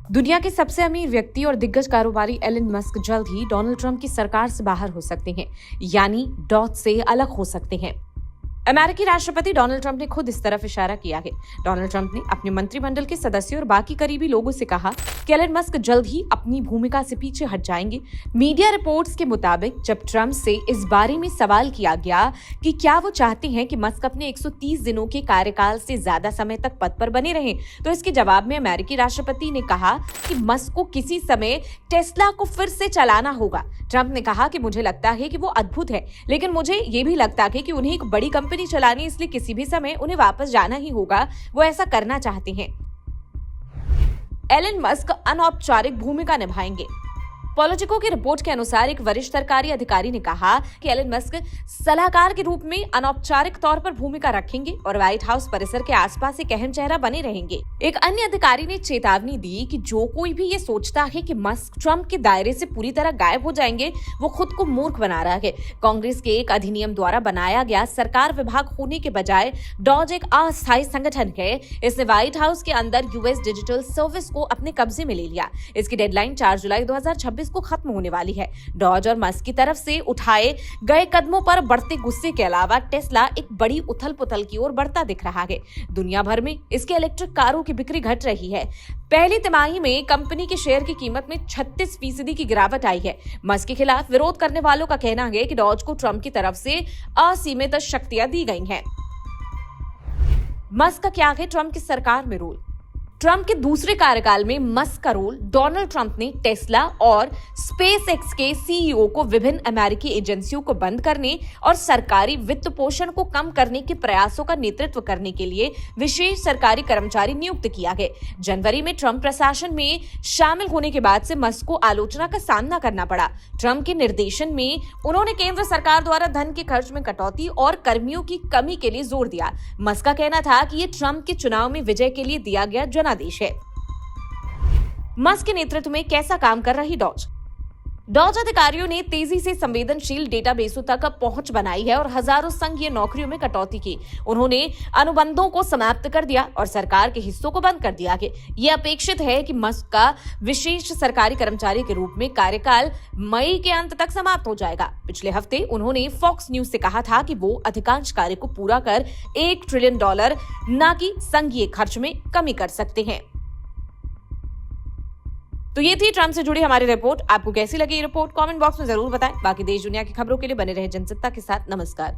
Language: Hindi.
दुनिया के सबसे अमीर व्यक्ति और दिग्गज कारोबारी एलन मस्क जल्द ही डोनाल्ड ट्रंप की सरकार से बाहर हो सकते हैं, यानी डॉट से अलग हो सकते हैं। अमेरिकी राष्ट्रपति डोनाल्ड ट्रंप ने खुद इस तरफ इशारा किया है। डोनाल्ड ट्रंप ने अपने मंत्रिमंडल के सदस्यों और बाकी करीबी लोगों से कहा कि एलन मस्क जल्द ही अपनी भूमिका से पीछे हट जाएंगे। मीडिया रिपोर्ट्स के मुताबिक जब ट्रंप से इस बारे में सवाल किया गया कि क्या वो चाहते हैं कि मस्क अपने 130 दिनों के कार्यकाल से ज्यादा समय तक पद पर बने रहें, तो इसके जवाब में अमेरिकी राष्ट्रपति ने कहा कि मस्क को किसी समय टेस्ला को फिर से चलाना होगा। ट्रंप ने कहा कि मुझे लगता है कि वो अद्भुत है, लेकिन मुझे ये भी लगता है कि उन्हें एक बड़ी कंपनी चलानी, इसलिए किसी भी समय उन्हें वापस जाना ही होगा। वो ऐसा करना चाहते हैं। एलन मस्क अनौपचारिक भूमिका निभाएंगे। पॉलिटिको की रिपोर्ट के अनुसार एक वरिष्ठ सरकारी अधिकारी ने कहा कि एलन मस्क सलाहकार के रूप में अनौपचारिक तौर पर भूमिका रखेंगे और व्हाइट हाउस परिसर के आसपास एक अहम चेहरा बने रहेंगे। एक अन्य अधिकारी ने चेतावनी दी कि जो कोई भी ये सोचता है कि मस्क ट्रंप के दायरे से पूरी तरह गायब हो जाएंगे, वो खुद को मूर्ख बना रहा है। कांग्रेस के एक अधिनियम द्वारा बनाया गया सरकार विभाग होने के बजाय डॉज एक अस्थायी संगठन है। इसने व्हाइट हाउस के अंदर यूएस डिजिटल सर्विस को अपने कब्जे में ले लिया। इसकी डेडलाइन 4 जुलाई 2026 को खत्म होने वाली है। डॉज और मस्क की तरफ से उठाए गए कदमों पर बढ़ते गुस्से के अलावा टेस्ला एक बड़ी उथल पुथल की ओर बढ़ता दिख रहा है। दुनिया भर में इसके इलेक्ट्रिक कारों की बिक्री घट रही है। पहली तिमाही में कंपनी के शेयर की कीमत में 36% की गिरावट आई है। मस्क के खिलाफ विरोध करने वालों का कहना है कि डॉज को ट्रंप की तरफ से असीमित शक्तियां दी गई हैं। मस्क का क्या है ट्रंप की सरकार में रोल? ट्रंप के दूसरे कार्यकाल में मस्क का रोल। डोनाल्ड ट्रंप ने टेस्ला और स्पेसएक्स के सीईओ को विभिन्न अमेरिकी एजेंसियों को बंद करने और सरकारी वित्त पोषण को कम करने के प्रयासों का नेतृत्व करने के लिए विशेष सरकारी कर्मचारी नियुक्त किया है। जनवरी में ट्रंप प्रशासन में शामिल होने के बाद से मस्क को आलोचना का सामना करना पड़ा। ट्रंप के निर्देशन में उन्होंने केंद्र सरकार द्वारा धन के खर्च में कटौती और कर्मियों की कमी के लिए जोर दिया। मस्क का कहना था कि ये ट्रंप के चुनाव में विजय के लिए दिया गया जनादेश है। मस्क के नेतृत्व में कैसा काम कर रही डॉज? डॉज अधिकारियों ने तेजी से संवेदनशील डेटाबेसों तक पहुंच बनाई है और हजारों संघीय नौकरियों में कटौती की। उन्होंने अनुबंधों को समाप्त कर दिया और सरकार के हिस्सों को बंद कर दिया। यह अपेक्षित है कि मस्क का विशेष सरकारी कर्मचारी के रूप में कार्यकाल मई के अंत तक समाप्त हो जाएगा। पिछले हफ्ते उन्होंने फॉक्स न्यूज से कहा था कि वो अधिकांश कार्य को पूरा कर $1 ट्रिलियन न कि संघीय खर्च में कमी कर सकते हैं। तो ये थी ट्रंप से जुड़ी हमारी रिपोर्ट। आपको कैसी लगी ये रिपोर्ट कमेंट बॉक्स में जरूर बताएं। बाकी देश दुनिया की खबरों के लिए बने रहे जनसत्ता के साथ। नमस्कार।